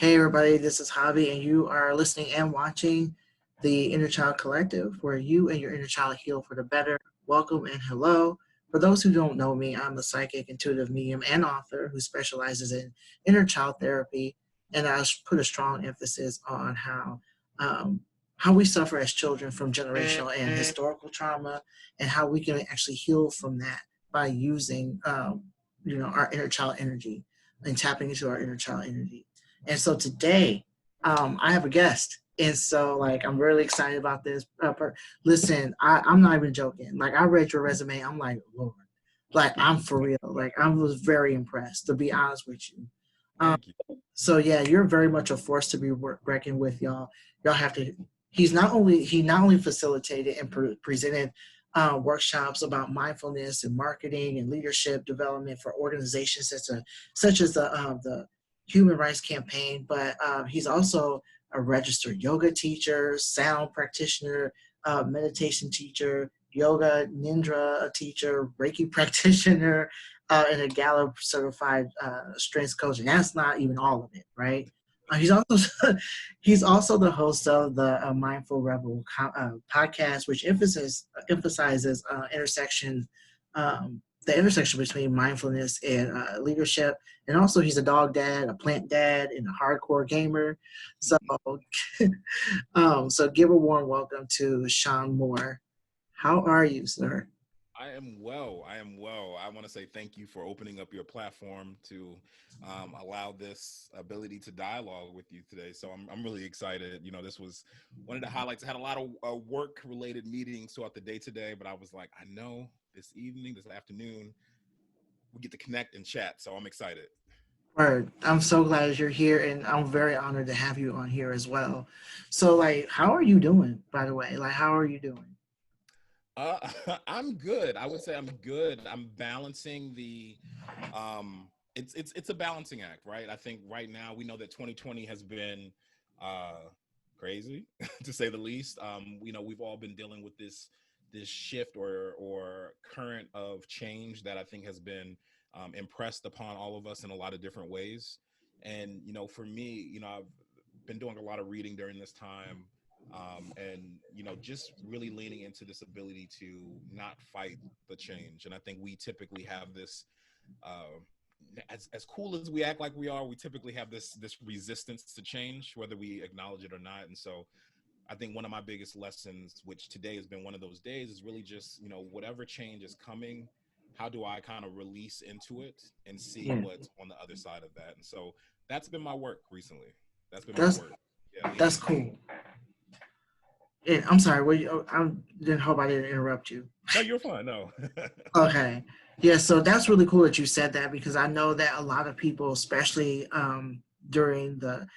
Hey everybody, this is Javi, and you are listening and watching the Inner Child Collective, where you and your inner child heal for the better. Welcome and hello. For those who don't know me, I'm a psychic, intuitive medium, and author who specializes in inner child therapy, and I put a strong emphasis on um, how we suffer as children from generational and historical trauma, and how we can actually heal from that by using, our inner child energy and tapping into our inner child energy. And so today, I have a guest. And so, like, I'm really excited about this. Listen, I'm not even joking. Like, I read your resume. I'm like, Lord, like, I'm for real. Like, I was very impressed, to be honest with you. Um, Thank you. so yeah, you're very much a force to be reckoned with, y'all. Y'all have to. He not only facilitated and presented workshops about mindfulness and marketing and leadership development for organizations such as the Human Rights Campaign, but he's also a registered yoga teacher, sound practitioner, meditation teacher, yoga nidra teacher, Reiki practitioner, and a Gallup certified strength coach. And that's not even all of it, right? He's also he's also the host of the Mindful Rebel podcast, which emphasizes the intersection between mindfulness and leadership. And also, he's a dog dad, a plant dad, and a hardcore gamer. So, so give a warm welcome to Shawn Moore. How are you, sir? I am well. I am well. I want to say thank you for opening up your platform to allow this ability to dialogue with you today. So I'm really excited. You know, this was one of the highlights. I had a lot of work-related meetings throughout the day today, but I was like, I know this evening, this afternoon, we get to connect and chat. So I'm excited. Word. I'm so glad you're here, and I'm very honored to have you on here as well. So, like, how are you doing, by the way? Like, how are you doing? Uh, I'm good. I would say I'm good. I'm balancing the it's a balancing act, right? I think right now we know that 2020 has been uh crazy to say the least. We've all been dealing with this shift or current of change that I think has been impressed upon all of us in a lot of different ways. And for me, I've been doing a lot of reading during this time, and just really leaning into this ability to not fight the change. And I think we typically have this, uh, as cool as we act like we are, we typically have this resistance to change, whether we acknowledge it or not. And so I think one of my biggest lessons, which today has been one of those days, is really just whatever change is coming, how do I kind of release into it and see Yeah, what's on the other side of that. And so that's been my work recently. That's been my that's work. Yeah, leaning that's into it. cool. And I'm sorry. I didn't hope I didn't interrupt you. No, you're fine. No. Okay. Yeah, so that's really cool that you said that because I know that a lot of people, especially during the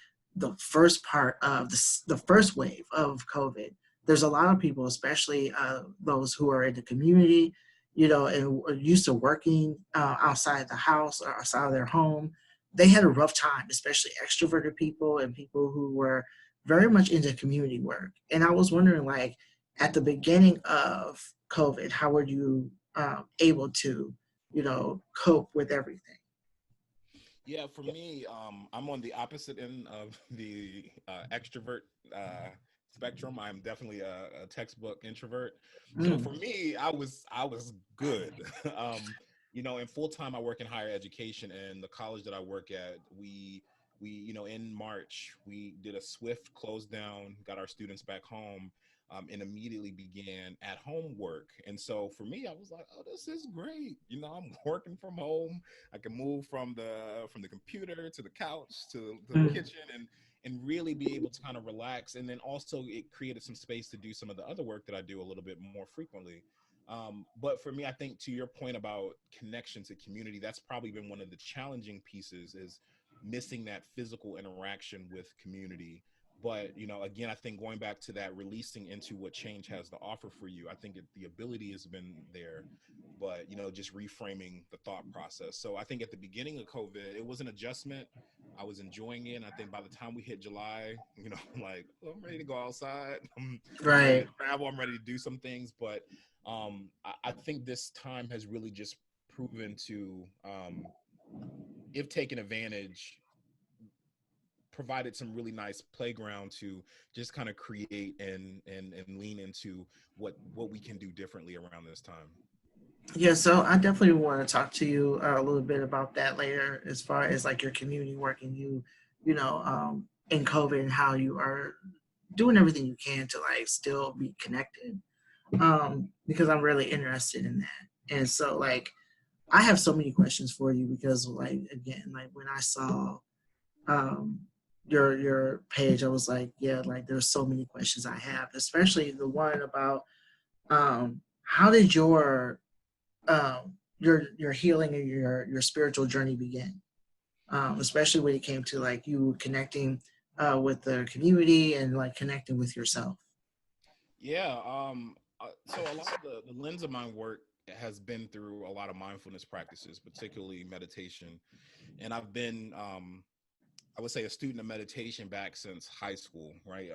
first part of the first wave of COVID, there's a lot of people, especially those who are in the community, and are used to working outside the house or outside of their home. They had a rough time, especially extroverted people and people who were very much into community work. And I was wondering, like, at the beginning of COVID, how were you able to, cope with everything? Yeah, for me, I'm on the opposite end of the extrovert spectrum. I'm definitely a textbook introvert. So Mm, for me, I was good. In full time, I work in higher education, and the college that I work at, we in March we did a swift close down, got our students back home. And immediately began at home work. And so for me, I was like, oh, this is great. I'm working from home. I can move from the computer to the couch to the mm, kitchen and really be able to kind of relax. And then also it created some space to do some of the other work that I do a little bit more frequently. But for me, I think to your point about connection to community, that's probably been one of the challenging pieces is missing that physical interaction with community. But again, I think going back to that releasing into what change has to offer for you, I think the ability has been there, but just reframing the thought process. So I think at the beginning of COVID, it was an adjustment. I was enjoying it, and I think by the time we hit July, I'm like, oh, I'm ready to go outside. I'm ready to right. travel. I'm ready to do some things. But I think this time has really just proven to, if taken advantage, provided some really nice playground to just kind of create and lean into what we can do differently around this time. Yeah, so I definitely want to talk to you a little bit about that later, as far as like your community work and in COVID and how you are doing everything you can to like still be connected. Because I'm really interested in that. And so like I have so many questions for you because like again, like when I saw um your page, I was like, yeah, like there's so many questions I have, especially the one about how did your healing and your spiritual journey begin? Especially when it came to like you connecting with the community and like connecting with yourself. Yeah. So a lot of the lens of my work has been through a lot of mindfulness practices, particularly meditation. And I've been, I would say, a student of meditation back since high school, right?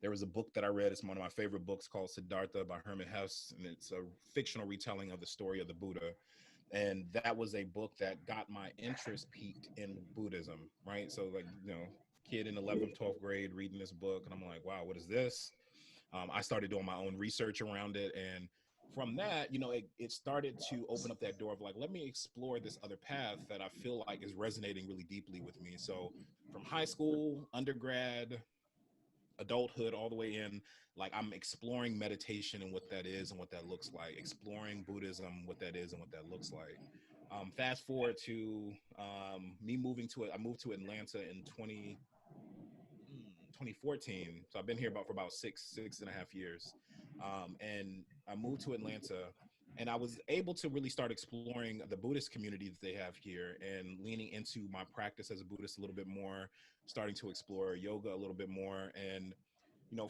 There was a book that I read. It's one of my favorite books called Siddhartha by Herman Hesse, and it's a fictional retelling of the story of the Buddha. And that was a book that got my interest peaked in Buddhism, right? So, like, kid in 11th, 12th grade reading this book, and I'm like, wow, what is this? I started doing my own research around it. And from that, it started to open up that door of like, let me explore this other path that I feel like is resonating really deeply with me. So from high school, undergrad, adulthood, all the way in, like I'm exploring meditation and what that is and what that looks like, exploring Buddhism, what that is and what that looks like. Fast forward to me moving to it. I moved to Atlanta in 2014. So I've been here for about six and a half years. And I moved to Atlanta, and I was able to really start exploring the Buddhist community that they have here and leaning into my practice as a Buddhist a little bit more, starting to explore yoga a little bit more. And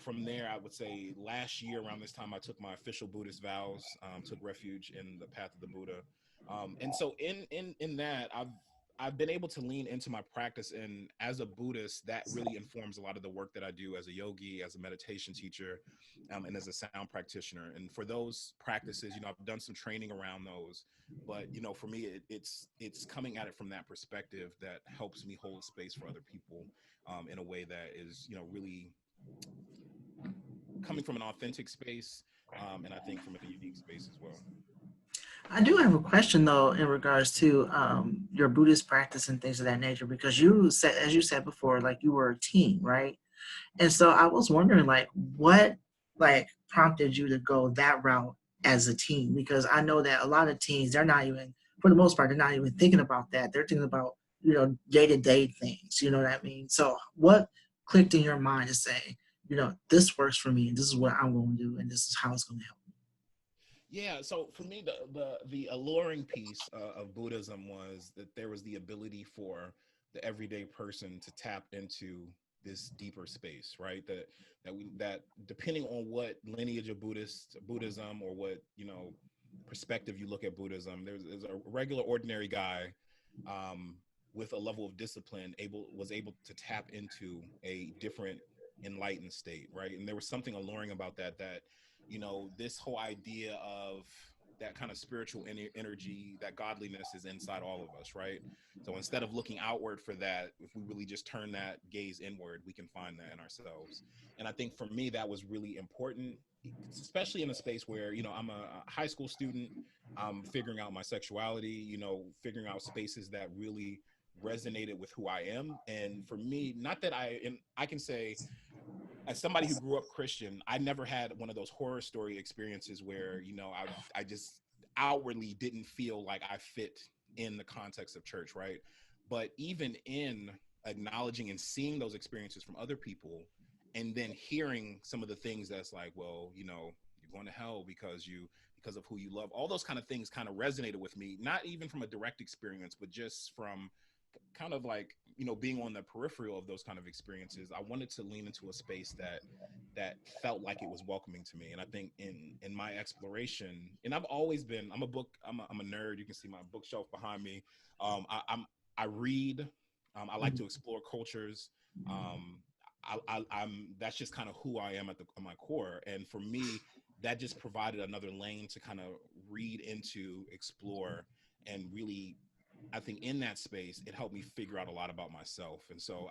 from there, I would say last year around this time, I took my official Buddhist vows, took refuge in the path of the Buddha. And so in that, I've been able to lean into my practice, and as a Buddhist, that really informs a lot of the work that I do as a yogi, as a meditation teacher, and as a sound practitioner. And for those practices, I've done some training around those, but for me, it's coming at it from that perspective that helps me hold space for other people in a way that is really coming from an authentic space, and I think from a unique space as well. I do have a question though in regards to your Buddhist practice and things of that nature, because you said, as you said before, like you were a teen, right? And so I was wondering, like, what like prompted you to go that route as a teen? Because I know that a lot of teens, they're not even, for the most part, they're not even thinking about that. They're thinking about day to day things. You know what I mean? So what clicked in your mind to say, this works for me, and this is what I'm going to do, and this is how it's going to help Yeah, so for me, the alluring piece of Buddhism was that there was the ability for the everyday person to tap into this deeper space, right? That depending on what lineage of Buddhism or what perspective you look at Buddhism, there's a regular ordinary guy um, with a level of discipline was able to tap into a different enlightened state, right? And there was something alluring about that this whole idea of that kind of spiritual energy, that godliness is inside all of us, right? So instead of looking outward for that, if we really just turn that gaze inward, we can find that in ourselves. And I think for me, that was really important, especially in a space where, I'm a high school student, I'm figuring out my sexuality, figuring out spaces that really resonated with who I am. And for me, not that I can say, as somebody who grew up Christian, I never had one of those horror story experiences where, I just outwardly didn't feel like I fit in the context of church, right? But even in acknowledging and seeing those experiences from other people, and then hearing some of the things that's like, well, you're going to hell because of who you love, all those kind of things kind of resonated with me, not even from a direct experience, but just from kind of like being on the peripheral of those kind of experiences. I wanted to lean into a space that felt like it was welcoming to me. And I think in my exploration, and I've always been, I'm a nerd. You can see my bookshelf behind me. I read. I like you. to explore cultures. um I'm that's just kind of who I am at my core. And for me, that just provided another lane to kind of read into, explore, and really, I think in that space, it helped me figure out a lot about myself. And so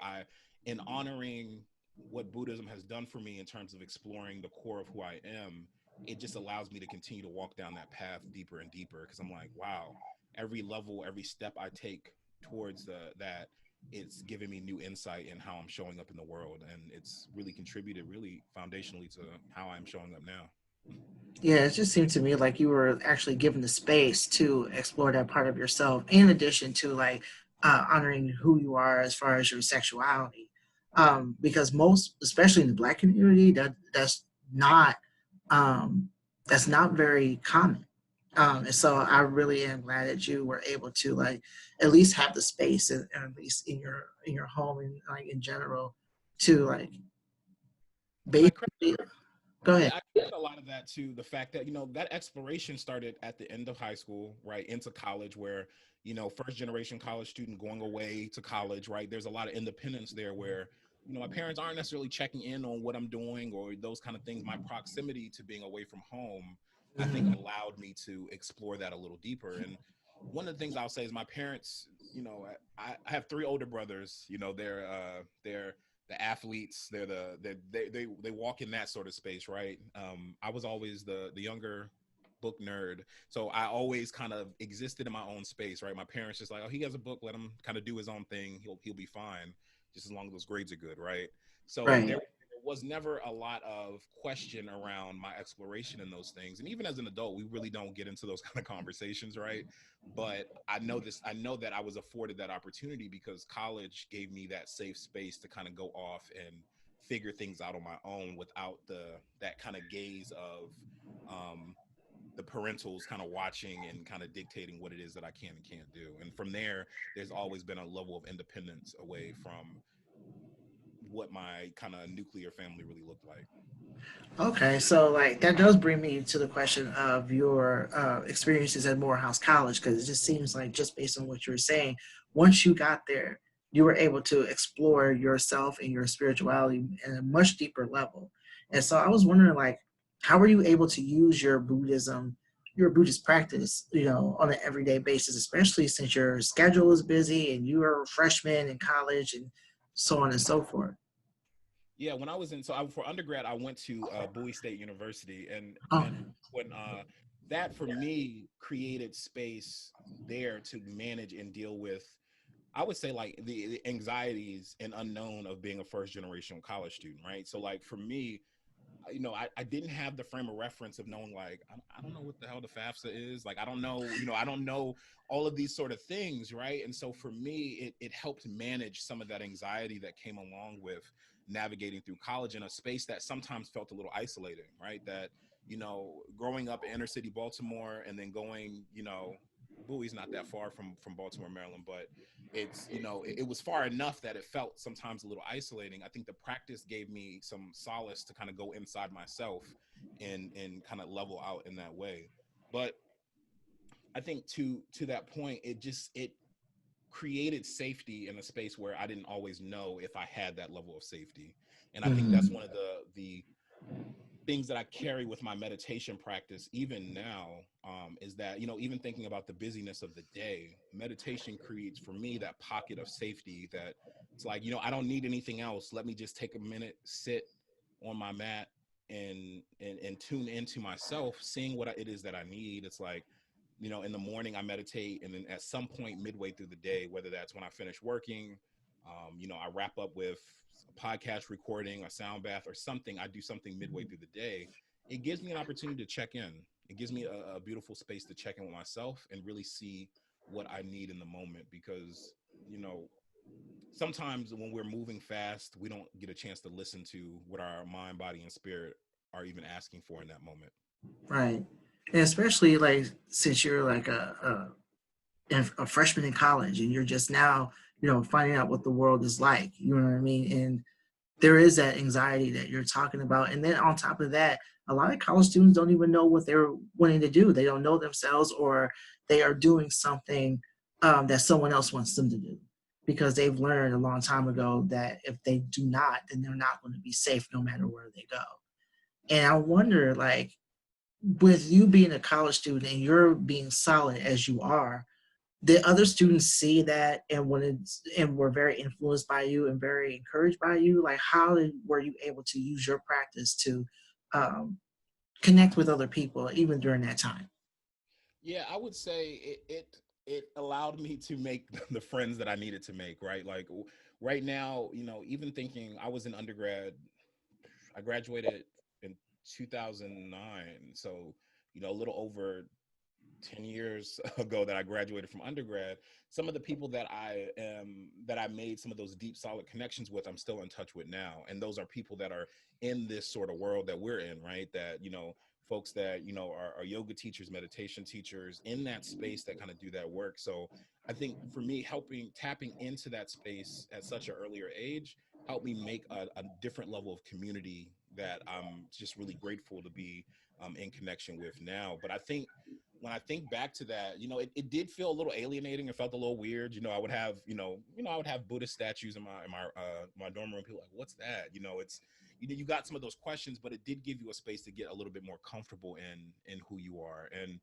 in honoring what Buddhism has done for me in terms of exploring the core of who I am, it just allows me to continue to walk down that path deeper and deeper, because I'm like, wow, every level, every step I take towards that, it's giving me new insight in how I'm showing up in the world, and it's really contributed really foundationally to how I'm showing up now. Yeah, it just seemed to me like you were actually given the space to explore that part of yourself, in addition to like honoring who you are as far as your sexuality. Because most, especially in the Black community, not um, that's not very common. And so I really am glad that you were able to like at least have the space, and at least in your home and like in general, to like And I basically go ahead. Yeah, I credit a lot of that to the fact that, that exploration started at the end of high school, right, into college, where, first generation college student going away to college, right? There's a lot of independence there where, my parents aren't necessarily checking in on what I'm doing or those kind of things. My proximity to being away from home, I think, Mhm. allowed me to explore that a little deeper. And one of the things I'll say is my parents, I have three older brothers. They're the athletes. They walk in that sort of space, right? I was always the younger book nerd, so I always kind of existed in my own space, right? My parents just like, oh, he has a book, let him kind of do his own thing. He'll be fine, just as long as those grades are good, right? So Right. there was never a lot of question around my exploration in those things, and even as an adult, we really don't get into those kind of conversations, right? But I know that I was afforded that opportunity because college gave me that safe space to kind of go off and figure things out on my own without that kind of gaze of um the parentals kind of watching and kind of dictating what it is that I can and can't do. And from there, there's always been a level of independence away from what my kind of nuclear family really looked like. Okay, so like that does bring me to the question of your experiences at Morehouse College, because it just seems like, just based on what you were saying, once you got there, you were able to explore yourself and your spirituality at a much deeper level. And so I was wondering, like, how were you able to use your Buddhist practice, on an everyday basis, especially since your schedule is busy and you are a freshman in college and so on and so forth. Yeah, when I was in, so for undergrad, I went to Bowie State University, Oh, and when that for me created space there to manage and deal with, I would say, like the anxieties and unknown of being a first generation college student, right? So like for me, I didn't have the frame of reference of knowing, like, I don't know what the hell the FAFSA is. Like, I don't know, I don't know all of these sort of things, right? And so for me, it helped manage some of that anxiety that came along with navigating through college in a space that sometimes felt a little isolating, right? That, growing up in inner city Baltimore and then going, Bowie's not that far from Baltimore, Maryland, but it's, it was far enough that it felt sometimes a little isolating. I think the practice gave me some solace to kind of go inside myself and kind of level out in that way. But I think to that point, it created safety in a space where I didn't always know if I had that level of safety. And I think that's mhm. one of the things that I carry with my meditation practice, even now, is that, even thinking about the busyness of the day, meditation creates for me that pocket of safety that it's like, I don't need anything else. Let me just take a minute, sit on my mat and tune into myself, seeing what it is that I need. It's like, in the morning I meditate, and then at some point midway through the day, whether that's when I finish working, I wrap up with a podcast recording, a sound bath, or something. I do something midway through the day. It gives me an opportunity to check in. It gives me a beautiful space to check in with myself and really see what I need in the moment, because, you know, sometimes when we're moving fast, we don't get a chance to listen to what our mind, body, and spirit are even asking for in that moment. Right. And especially like since you're like a freshman in college and you're just now, finding out what the world is like, you know what I mean? And there is that anxiety that you're talking about. And then on top of that, a lot of college students don't even know what they're wanting to do. They don't know themselves, or they are doing something that someone else wants them to do, because they've learned a long time ago that if they do not, then they're not going to be safe no matter where they go. And I wonder, like, with you being a college student and you're being solid as you are, did other students see that and and were very influenced by you and very encouraged by you? Like, were you able to use your practice to um, connect with other people even during that time? Yeah, I would say it allowed me to make the friends that I needed to make, right? Like right now, even thinking I was in undergrad, I graduated in 2009, so a little over 10 years ago that I graduated from undergrad. Some of the people that I made some of those deep solid connections with, I'm still in touch with now, and those are people that are in this sort of world that we're in, right? That folks that are yoga teachers, meditation teachers in that space that kind of do that work. So I think for me, helping tapping into that space at such an earlier age helped me make a different level of community that I'm just really grateful to be in connection with now. But I think when I think back to that, it did feel a little alienating. It felt a little weird. I would have, I would have Buddhist statues in my dorm room. People were like, what's that? It's you got some of those questions, but it did give you a space to get a little bit more comfortable in who you are. And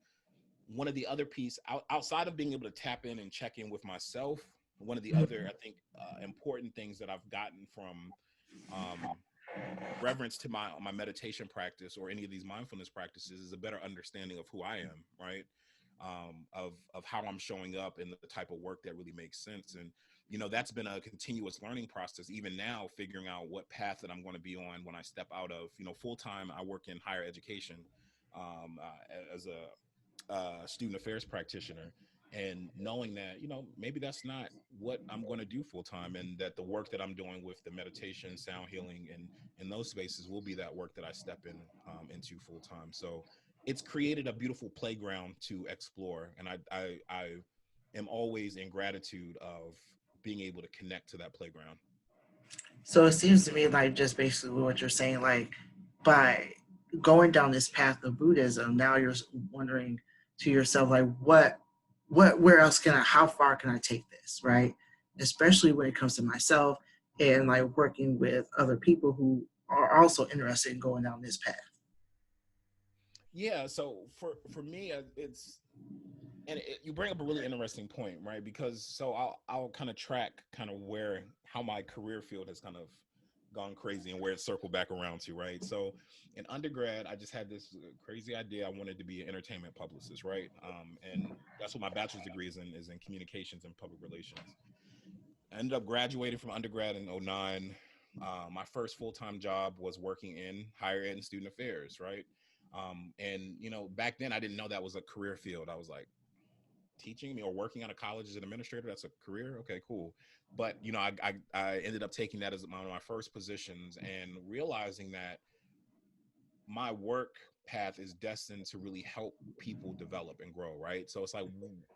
one of the other piece outside of being able to tap in and check in with myself, one of the other I think important things that I've gotten from um, reverence to my meditation practice or any of these mindfulness practices is a better understanding of who I am, right? Of how I'm showing up and the type of work that really makes sense. And that's been a continuous learning process. Even now, figuring out what path that I'm going to be on when I step out of full time. I work in higher education as a student affairs practitioner, and knowing that maybe that's not what I'm going to do full time, and that the work that I'm doing with the meditation, sound healing, and in those spaces will be that work that I step into full time. So it's created a beautiful playground to explore, and I am always in gratitude of being able to connect to that playground. So it seems to me like just basically what you're saying, like by going down this path of Buddhism, now you're wondering to yourself, like, where else can how far can I take this, right? Especially when it comes to myself and like working with other people who are also interested in going down this path. Yeah, so for me, it's you bring up a really interesting point, right? Because so I'll kind of track kind of where how my career field has kind of gone crazy and where it circled back around to, right? So in undergrad, I just had this crazy idea. I wanted to be an entertainment publicist, right? And that's what my bachelor's degree is in communications and public relations. I ended up graduating from undergrad in '09. My first full-time job was working in higher ed and student affairs, right? And back then I didn't know that was a career field. I was like, teaching me or working at a college as an administrator, that's a career, okay, cool. But I ended up taking that as one of my first positions and realizing that my work path is destined to really help people develop and grow, right? So it's like,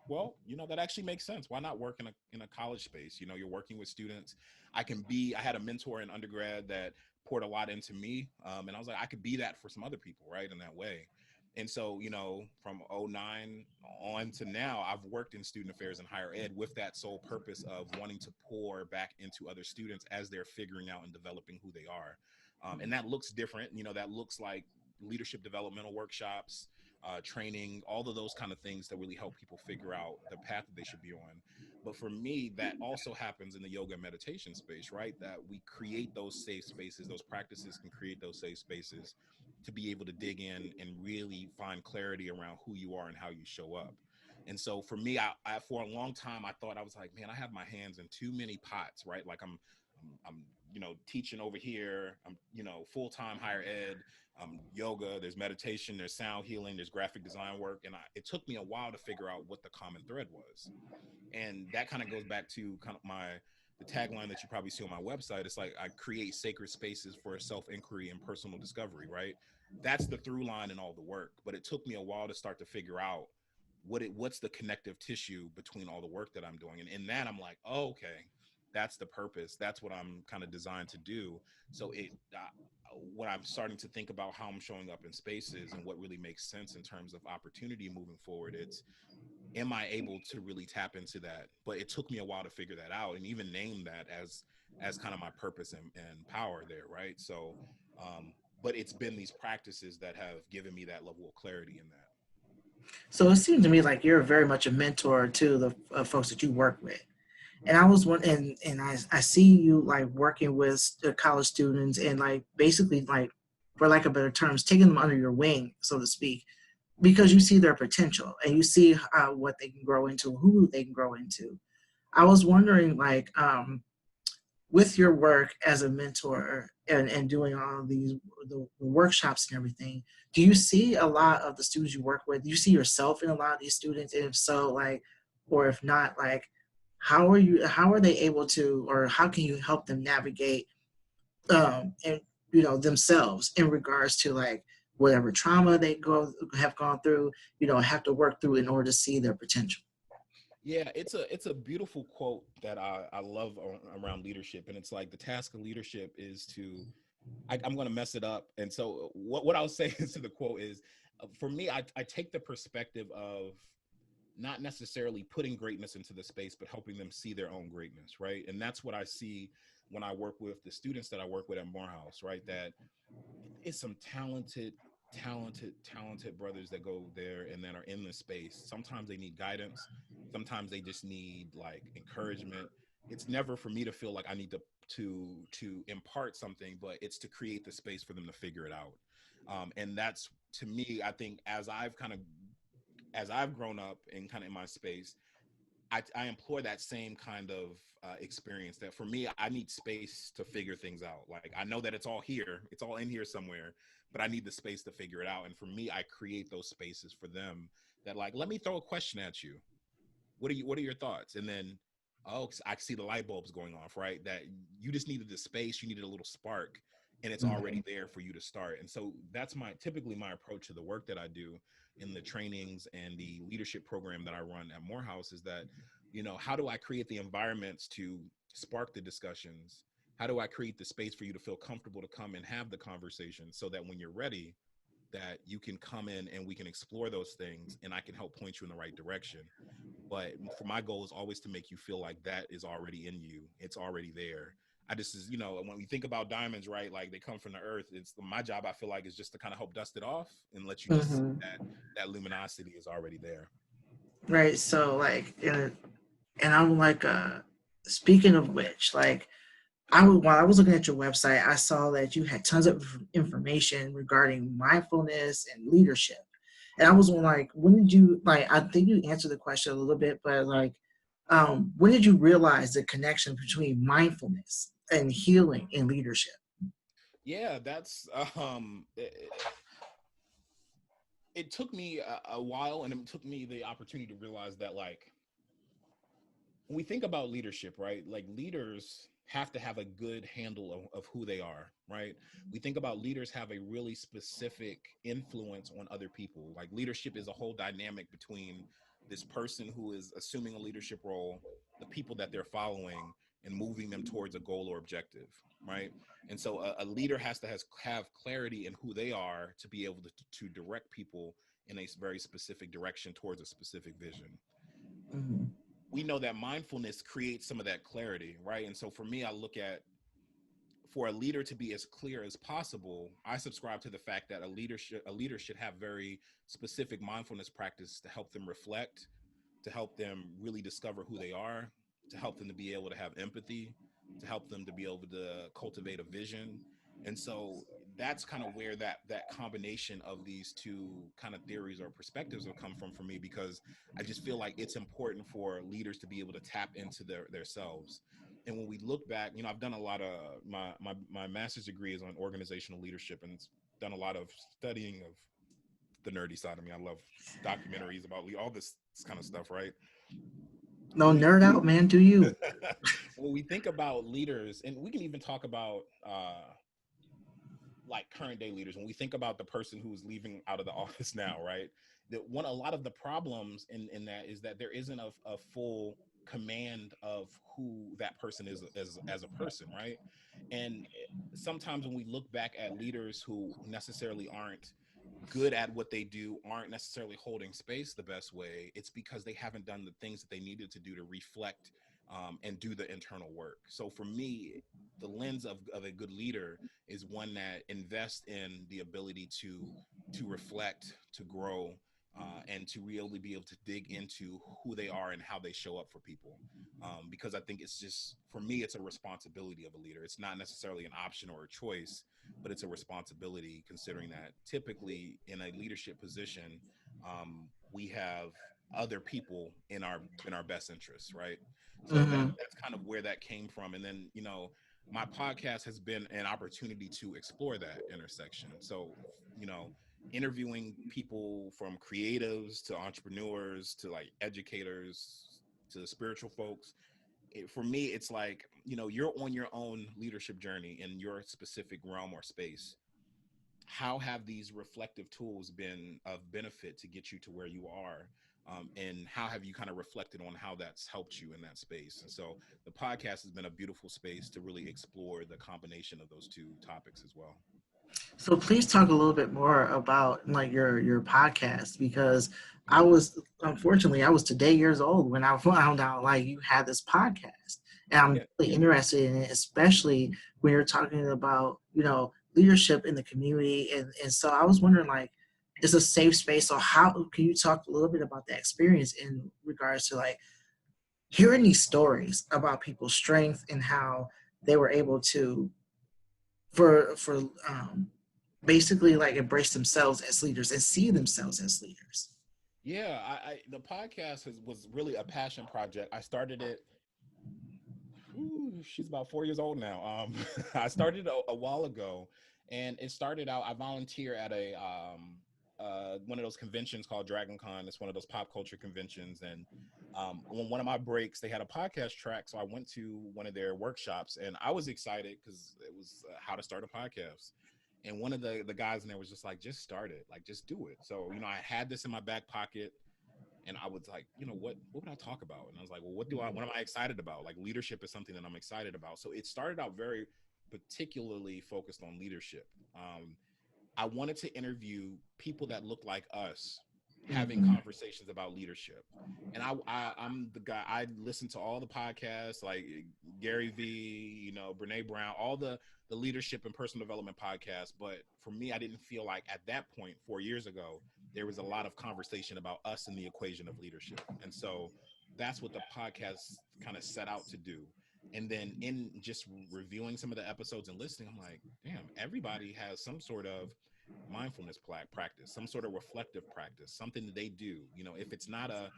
well, that actually makes sense. Why not work in a college space? You're working with students. I had a mentor in undergrad that poured a lot into me, and I was like, I could be that for some other people, right, in that way. And so from '09 on to now, I've worked in student affairs and higher ed with that sole purpose of wanting to pour back into other students as they're figuring out and developing who they are. And that looks different. That looks like leadership developmental workshops, training, all of those kind of things that really help people figure out the path that they should be on. But for me, that also happens in the yoga and meditation space, right? That we create those safe spaces, those practices can create those safe spaces to be able to dig in and really find clarity around who you are and how you show up. And so for me, I for a long time, I thought I was like, man, I have my hands in too many pots, right? Like I'm teaching over here. I'm full time higher ed, yoga. There's meditation. There's sound healing. There's graphic design work. And it took me a while to figure out what the common thread was. And that kind of goes back to kind of the tagline that you probably see on my website. It's like I create sacred spaces for self inquiry and personal discovery. Right. That's the through line in all the work. But it took me a while to start to figure out what's the connective tissue between all the work that I'm doing. And in that, I'm like, oh, okay, that's the purpose. That's what I'm kind of designed to do. So when I'm starting to think about how I'm showing up in spaces and what really makes sense in terms of opportunity moving forward, it's am I able to really tap into that? But it took me a while to figure that out and even name that as kind of my purpose and power there, right? So but it's been these practices that have given me that level of clarity in that. So it seems to me like you're very much a mentor to the folks that you work with. And I was one, and I see you like working with the college students and like basically like, for lack of better terms, taking them under your wing, so to speak, because you see their potential and you see what they can grow into, who they can grow into. I was wondering, like, with your work as a mentor and doing all of these the workshops and everything, do you see a lot of the students you work with? Do you see yourself in a lot of these students? And if so, like, or if not, like, how are they able to, or how can you help them navigate and themselves in regards to like whatever trauma they go have gone through, have to work through in order to see their potential. Yeah, it's a beautiful quote that I love around leadership, and it's like the task of leadership is to I'm going to mess it up. And so what I'll say to the quote is, for me, I take the perspective of not necessarily putting greatness into the space, but helping them see their own greatness, right? And that's what I see when I work with the students that I work with at Morehouse, right? That it's some talented brothers that go there and that are in the space. Sometimes they need guidance. Sometimes they just need like encouragement. It's never for me to feel like I need to impart something, but it's to create the space for them to figure it out. And that's, to me, I think as I've grown up and kind of in my space, I employ that same kind of experience. That for me, I need space to figure things out. Like, I know that it's all here, it's all in here somewhere, but I need the space to figure it out. And for me, I create those spaces for them. That, like, let me throw a question at you. What are your thoughts? And then, oh, I see the light bulbs going off, right? That you just needed the space, you needed a little spark, and it's already Mhm. there for you to start. And so that's my typically my approach to the work that I do in the trainings and the leadership program that I run at Morehouse. Is that, how do I create the environments to spark the discussions? How do I create the space for you to feel comfortable to come and have the conversation, so that when you're ready, that you can come in and we can explore those things and I can help point you in the right direction. But for my goal is always to make you feel like that is already in you. It's already there. I just, when we think about diamonds, right? Like, they come from the earth. It's my job, I feel like, is just to kind of help dust it off and let you just see Mhm. that luminosity is already there. Right. So like, and I'm like, speaking of which, like, while I was looking at your website, I saw that you had tons of information regarding mindfulness and leadership. And I was like, when did you, like, I think you answered the question a little bit, but like, when did you realize the connection between mindfulness and healing in leadership? Yeah, that's it took me a while, and it took me the opportunity to realize that, like, when we think about leadership, right? Like, leaders have to have a good handle of who they are, right? We think about leaders have a really specific influence on other people. Like, leadership is a whole dynamic between this person who is assuming a leadership role, the people that they're following, and moving them towards a goal or objective, right? And so a leader have clarity in who they are to be able to direct people in a very specific direction towards a specific vision. Mm-hmm. We know that mindfulness creates some of that clarity, right? And so for me, I look at, for a leader to be as clear as possible, I subscribe to the fact that a leader should have very specific mindfulness practice to help them reflect, to help them really discover who they are, to help them to be able to have empathy, to help them to be able to cultivate a vision. And so that's kind of where that combination of these two kind of theories or perspectives have come from for me, because I just feel like it's important for leaders to be able to tap into their selves. And when we look back, I've done a lot of my master's degree is on organizational leadership, and it's done a lot of studying of the nerdy side of me. I love documentaries about all this kind of stuff, right? No, When we nerd out, man. Do you? when we think about leaders, and we can even talk about like current day leaders, when we think about the person who is leaving out of the office now, right? That a lot of the problems in that is that there isn't a full command of who that person is as a person, right? And sometimes when we look back at leaders who necessarily aren't good at what they do, aren't necessarily holding space the best way, it's because they haven't done the things that they needed to do to reflect and do the internal work. So for me, the lens of a good leader is one that invests in the ability to reflect, to grow, and to really be able to dig into who they are and how they show up for people. Because I think it's just, for me, it's a responsibility of a leader. It's not necessarily an option or a choice, but it's a responsibility, considering that typically in a leadership position, we have other people in our best interests, right? So Mm-hmm. that's kind of where that came from. And then, my podcast has been an opportunity to explore that intersection. So, you know, interviewing people from creatives to entrepreneurs to like educators to spiritual folks, for me it's like, you're on your own leadership journey in your specific realm or space. How have these reflective tools been of benefit to get you to where you are, and how have you kind of reflected on how that's helped you in that space? And so the podcast has been a beautiful space to really explore the combination of those two topics as well. So please talk a little bit more about like your podcast, because I Mhm. was, unfortunately, I was today years old when I found out like you had this podcast, and I'm Yeah. really interested in it, especially when you're talking about leadership in the community, and so I was wondering like, it's a safe space. So how can you talk a little bit about that experience in regards to like hearing these stories about people's strength and how they were able to for basically like embrace themselves as leaders and see themselves as leaders. Yeah, the podcast was really a passion project. I started it. Ooh, she's about 4 years old now. I started a while ago, and it started out. I volunteer at a one of those conventions called Dragon Con. It's one of those pop culture conventions, and on one of my breaks, they had a podcast track, so I went to one of their workshops, and I was excited because it was how to start a podcast. And one of the guys in there was just like, just start it, like just do it. So I had this in my back pocket, and I was like, what would I talk about? And I was like, well, what am I excited about? Like, leadership is something that I'm excited about. So it started out very particularly focused on leadership. I wanted to interview people that look like us, having Mm-hmm. conversations about leadership. And I'm the guy. I listen to all the podcasts, like Gary V, Brene Brown, all the leadership and personal development podcasts. But for me, I didn't feel like at that point 4 years ago there was a lot of conversation about us in the equation of leadership. And so that's what the podcast kind of set out to do. And then in just reviewing some of the episodes and listening, I'm like, damn, everybody has some sort of mindfulness practice, some sort of reflective practice, something that they do. If it's not a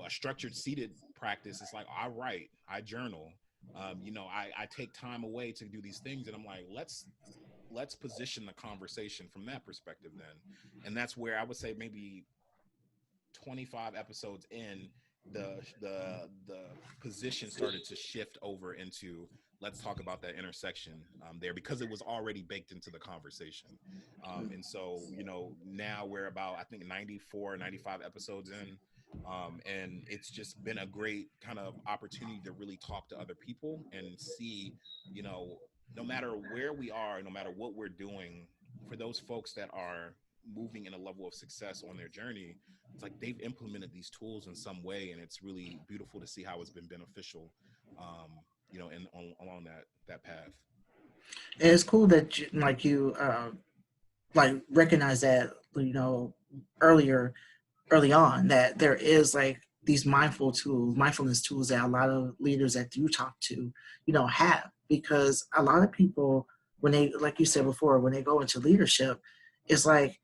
structured seated practice, it's like I write, I journal, I take time away to do these things, and I'm like, let's position the conversation from that perspective then. And that's where I would say maybe 25 episodes in, the position started to shift over into, let's talk about that intersection there, because it was already baked into the conversation. And so now we're about, I think, 94 95 episodes in, and it's just been a great kind of opportunity to really talk to other people and see, you know no matter where we are, no matter what we're doing, for those folks that are moving in a level of success on their journey, it's like they've implemented these tools in some way, and it's really beautiful to see how it's been beneficial, along that path. And it's cool that you like recognize that earlier early on that there is like these mindfulness tools that a lot of leaders that you talk to have, because a lot of people, when they, like you said before, when they go into leadership, it's like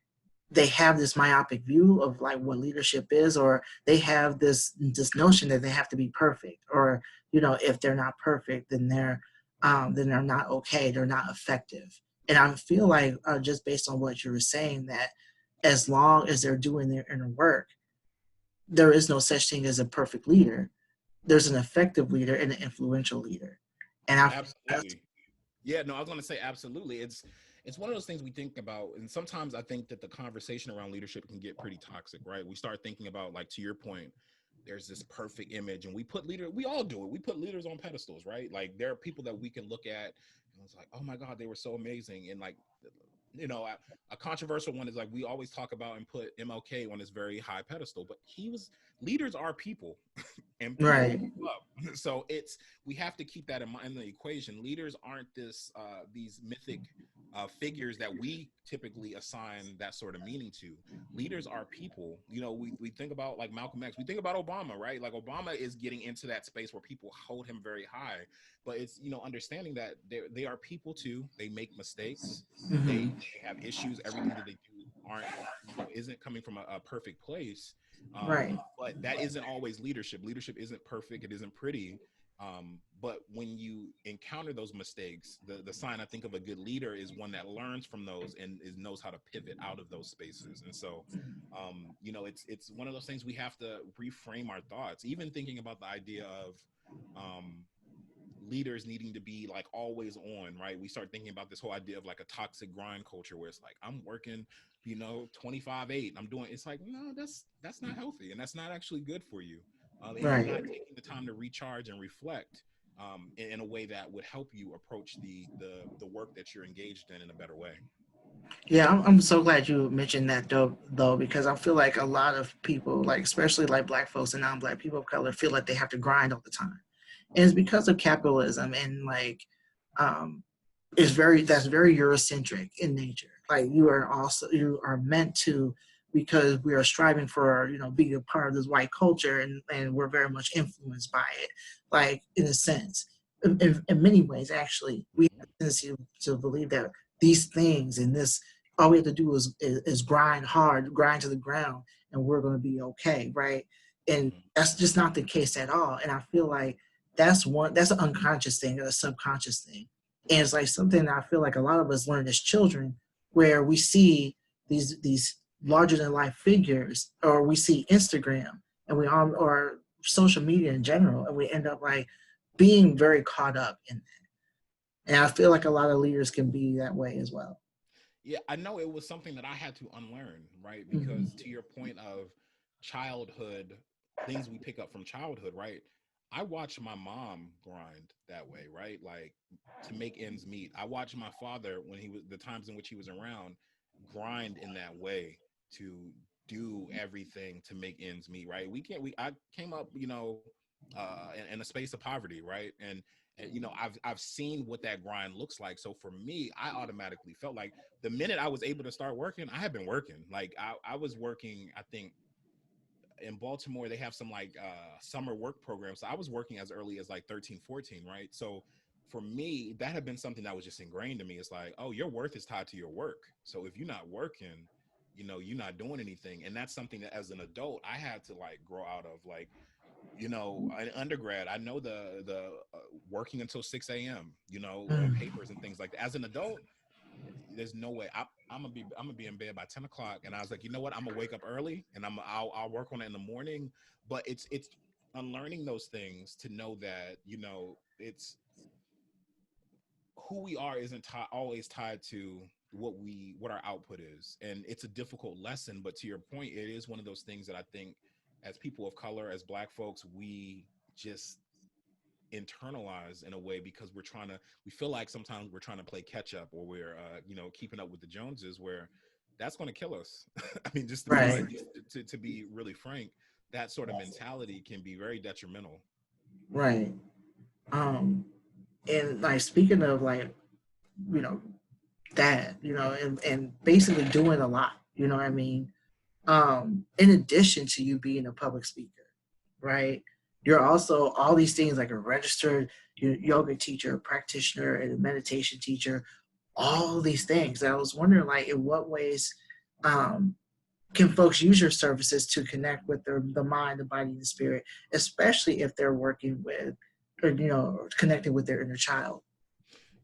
they have this myopic view of like what leadership is, or they have this notion that they have to be perfect, or if they're not perfect, then they're not okay, they're not effective. And I feel like, just based on what you were saying, that as long as they're doing their inner work, there is no such thing as a perfect leader. There's an effective leader and an influential leader. And I that's Absolutely. Yeah, no, I was going to say absolutely. It's one of those things we think about, and sometimes I think that the conversation around leadership can get pretty toxic, right? We start thinking about, like, to your point, there's this perfect image, and we all do it. We put leaders on pedestals, right? Like, there are people that we can look at and it's like, oh my God, they were so amazing. And like, a controversial one is, like, we always talk about and put MLK on this very high pedestal, but leaders are people, and people right. grew up. So we have to keep that in mind in the equation. Leaders aren't these mythic figures that we typically assign that sort of meaning to. Leaders are people. You know, we think about like Malcolm X, we think about Obama, right? Like Obama is getting into that space where people hold him very high, but it's, you know, understanding that they are people too. They make mistakes. Hmm. They have issues. Everything that they do aren't, you know, isn't coming from a perfect place. Right. But that isn't always leadership. Leadership isn't perfect. It isn't pretty. But when you encounter those mistakes, the sign I think of a good leader is one that learns from those and knows how to pivot out of those spaces. And so, you know, it's one of those things we have to reframe our thoughts. Even thinking about the idea of um, leaders needing to be like always on, right? We start thinking about this whole idea of like a toxic grind culture where it's like I'm working, you know, 25/8. I'm doing. It's like no, that's not healthy, and that's not actually good for you. And you're Right. not taking the time to recharge and reflect in a way that would help you approach the work that you're engaged in a better way. Yeah, I'm so glad you mentioned that though, because I feel like a lot of people, like especially like black folks and non-black people of color, feel like they have to grind all the time, and it's because of capitalism and like um, is very that's very Eurocentric in nature. Like you are meant to because we are striving for being a part of this white culture and we're very much influenced by it. Like in a sense, in many ways, actually, we have a tendency to believe that these things and this all we have to do is grind hard, grind to the ground, and we're going to be okay, right? And Mm-hmm. that's just not the case at all. And I feel like that's an unconscious thing, a subconscious thing, and it's like something that I feel like a lot of us learn as children, where we see these larger than life figures, or we see Instagram, and we all or social media in general, and we end up like being very caught up in that. And I feel like a lot of leaders can be that way as well. Yeah, I know it was something that I had to unlearn, right? Because Hmm. to your point of childhood, things we pick up from childhood, right? I watched my mom grind that way, right? Like to make ends meet. I watched my father when he was the times in which he was around grind in that way to do everything to make ends meet, right? We I came up, you know, in a space of poverty, right? And you know, I've seen what that grind looks like. So for me, I automatically felt like the minute I was able to start working, I had been working. Like I was working, I think in Baltimore, they have some like summer work programs. So I was working as early as like 13, 14, right? So for me, that had been something that was just ingrained in me. It's like, oh, your worth is tied to your work. So if you're not working, you know, you're not doing anything. And that's something that as an adult, I had to like grow out of. Like, you know, an undergrad, I know the working until 6 a.m., you know, on Mm. papers and things like that. As an adult, there's no way I'm gonna be in bed by 10 o'clock. And I was like, you know what, I'm gonna wake up early and I'll work on it in the morning. But it's unlearning those things to know that, you know, it's who we are isn't always tied to what our output is. And it's a difficult lesson, but to your point, it is one of those things that I think as people of color, as black folks, we just internalize in a way because we feel like sometimes we're trying to play catch up, or we're you know, keeping up with the Joneses, where that's going to kill us. I mean, just to be Right. to be really frank, that sort of mentality can be very detrimental. Right. Um, and like speaking of like you know that and basically doing a lot. You know what I mean? In addition to you being a public speaker, right? You're also all these things like a registered yoga teacher, practitioner, and a meditation teacher. All these things. And I was wondering, like, in what ways um, can folks use your services to connect with the mind, the body, and the spirit, especially if they're working with, or connecting with their inner child.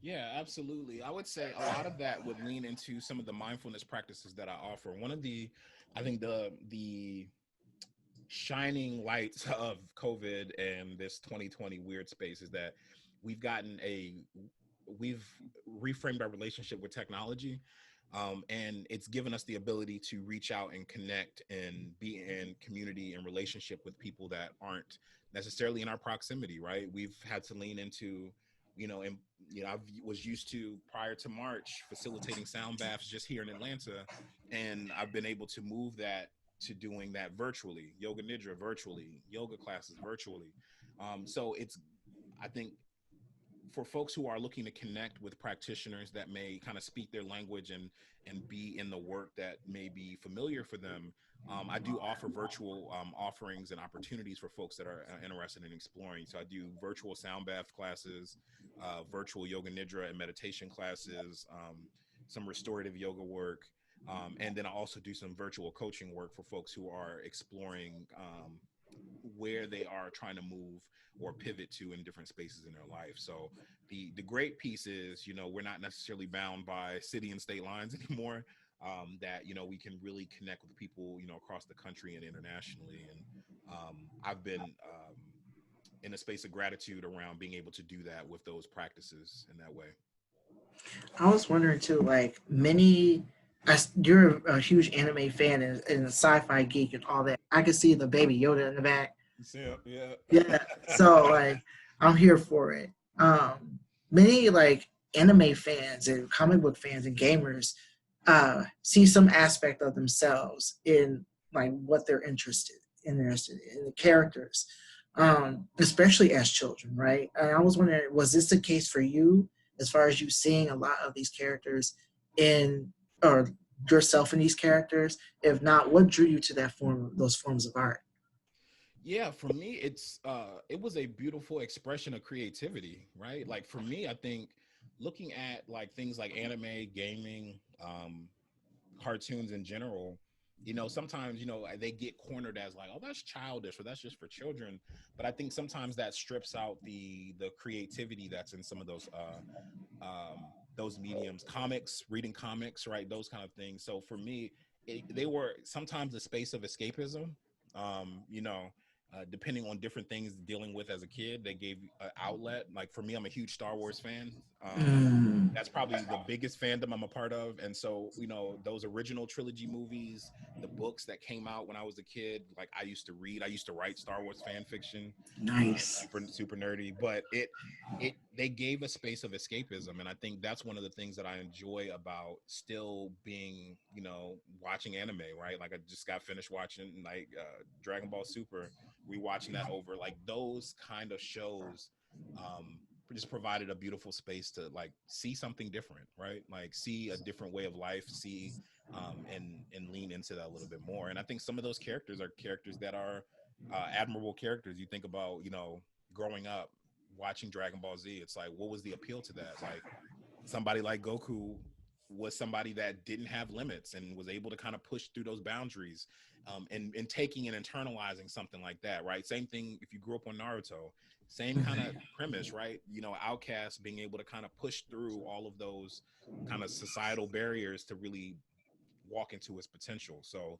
Yeah, absolutely. I would say a lot of that would lean into some of the mindfulness practices that I offer. One of the, I think the shining lights of COVID and this 2020 weird space is that we've gotten a we've reframed our relationship with technology, and it's given us the ability to reach out and connect and be in community and relationship with people that aren't necessarily in our proximity, right? We've had to lean into, you know, and you know, I was used to, prior to March, facilitating sound baths just here in Atlanta, and I've been able to move that to doing that virtually, yoga nidra virtually, yoga classes virtually. So it's, I think for folks who are looking to connect with practitioners that may kind of speak their language and be in the work that may be familiar for them, I do offer virtual offerings and opportunities for folks that are interested in exploring. So I do virtual sound bath classes, virtual yoga nidra and meditation classes, some restorative yoga work, and then I also do some virtual coaching work for folks who are exploring where they are trying to move or pivot to in different spaces in their life. So the great piece is, we're not necessarily bound by city and state lines anymore. That we can really connect with people across the country and internationally. And I've been in a space of gratitude around being able to do that with those practices in that way. I was wondering too, like you're a huge anime fan and a sci-fi geek and all that. I could see the baby Yoda in the back. Yeah, yeah. Yeah, so like I'm here for it. Many like anime fans and comic book fans and gamers see some aspect of themselves in like what they're interested in the characters, especially as children, right? And I was wondering, was this the case for you as far as you seeing a lot of these characters in or yourself in these characters? If not, what drew you to those forms of art? Yeah, for me, it was a beautiful expression of creativity, right? Like for me, I think looking at like things like anime, gaming, cartoons in general, sometimes they get cornered as like, oh, that's childish or that's just for children. But I think sometimes that strips out the creativity that's in some of those mediums, comics, reading comics, right? Those kind of things. So for me, they were sometimes a space of escapism. Depending on different things dealing with as a kid, they gave an outlet. Like for me, I'm a huge Star Wars fan. Mm, That's probably the biggest fandom I'm a part of. And so, those original trilogy movies, the books that came out when I was a kid, like I used to read, I used to write Star Wars fan fiction, nice. super nerdy, but they gave a space of escapism. And I think that's one of the things that I enjoy about still being, watching anime, right? Like I just got finished watching like Dragon Ball Super, rewatching that over, like those kind of shows. Just provided a beautiful space to like see something different, right? Like see a different way of life, see and lean into that a little bit more. And I think some of those characters are characters that are admirable characters. You think about, growing up watching Dragon Ball Z, it's like, what was the appeal to that? Like somebody like Goku was somebody that didn't have limits and was able to kind of push through those boundaries, and taking and internalizing something like that, right? Same thing if you grew up on Naruto, same kind of premise, right? Outcast being able to kind of push through all of those kind of societal barriers to really walk into his potential. So,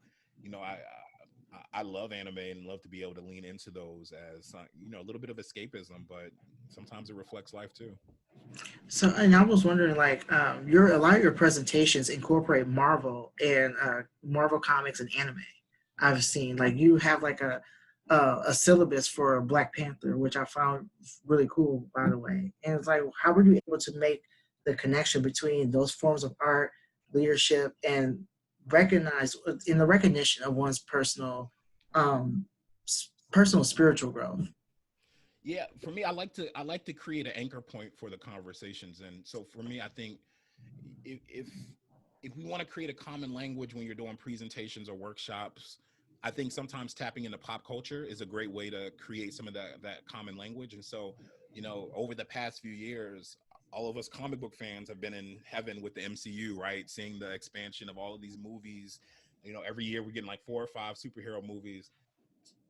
I love anime and love to be able to lean into those as a little bit of escapism, but sometimes it reflects life too. So, and I was wondering, like, your a lot of your presentations incorporate Marvel and Marvel comics and anime. I've seen like you have like a syllabus for Black Panther, which I found really cool, by the way. And it's like, how were you able to make the connection between those forms of art, leadership, and recognize in the recognition of one's um, personal spiritual growth? Yeah, for me, I like to create an anchor point for the conversations. And so for me, I think if if, if we want to create a common language when you're doing presentations or workshops, I think sometimes tapping into pop culture is a great way to create some of that common language. And so, over the past few years, all of us comic book fans have been in heaven with the MCU, right? Seeing the expansion of all of these movies. Every year we're getting like 4 or 5 superhero movies.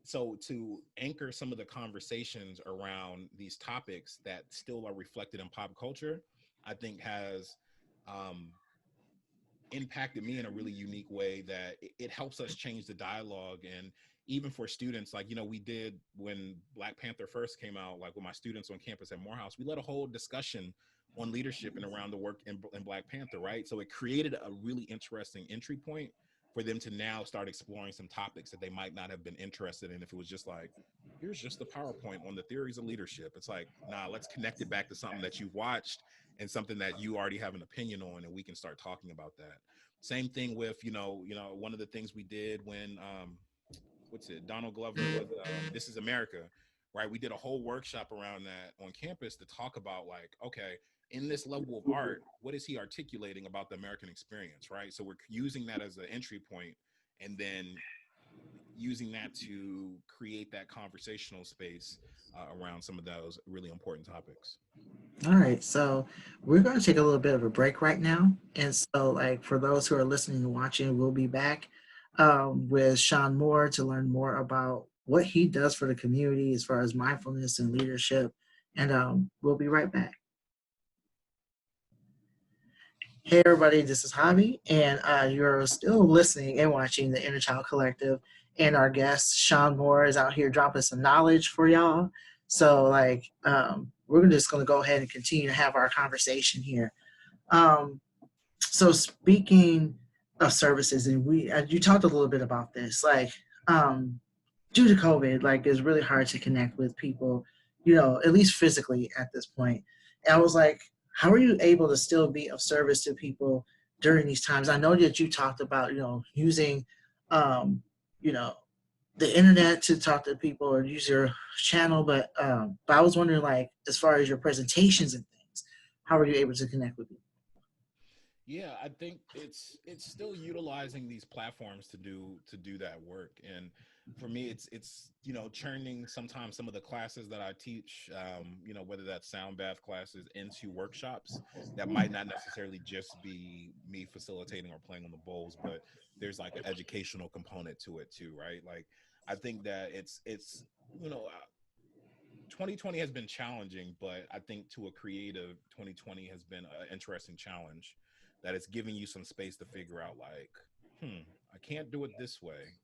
So to anchor some of the conversations around these topics that still are reflected in pop culture, I think has um, impacted me in a really unique way that it helps us change the dialogue. And even for students, like we did when Black Panther first came out, like with my students on campus at Morehouse, we led a whole discussion on leadership and around the work in Black Panther, right? So it created a really interesting entry point for them to now start exploring some topics that they might not have been interested in if it was just like, here's just the PowerPoint on the theories of leadership. It's like, nah, let's connect it back to something that you've watched and something that you already have an opinion on, and we can start talking about that. Same thing with, one of the things we did when what's it, Donald Glover was This Is America, right? We did a whole workshop around that on campus to talk about like, okay, in this level of art, what is he articulating about the American experience, right? So we're using that as an entry point, and then using that to create that conversational space around some of those really important topics. All right, so we're going to take a little bit of a break right now. And so, like, for those who are listening and watching, we'll be back with Shawn Moore to learn more about what he does for the community as far as mindfulness and leadership. And we'll be right back. Hey, everybody, this is Javi, and you're still listening and watching the Inner Child Collective. And our guest, Shawn Moore, is out here dropping some knowledge for y'all. So, like, we're just going to go ahead and continue to have our conversation here. Um, so, speaking of services, and you talked a little bit about this, like, um, due to COVID, like it's really hard to connect with people, at least physically at this point. And I was like, how are you able to still be of service to people during these times? I know that you talked about, using, um, you know, the internet to talk to people or use your channel, but I was wondering, like, as far as your presentations and things, how are you able to connect with people? Yeah, I think it's still utilizing these platforms to do that work. And for me, it's churning sometimes some of the classes that I teach, whether that's sound bath classes, into workshops that might not necessarily just be me facilitating or playing on the bowls, but there's like an educational component to it too, right? Like I think that it's you know 2020 has been challenging, but I think to a creative, 2020 has been an interesting challenge that it's giving you some space to figure out like, I can't do it this way.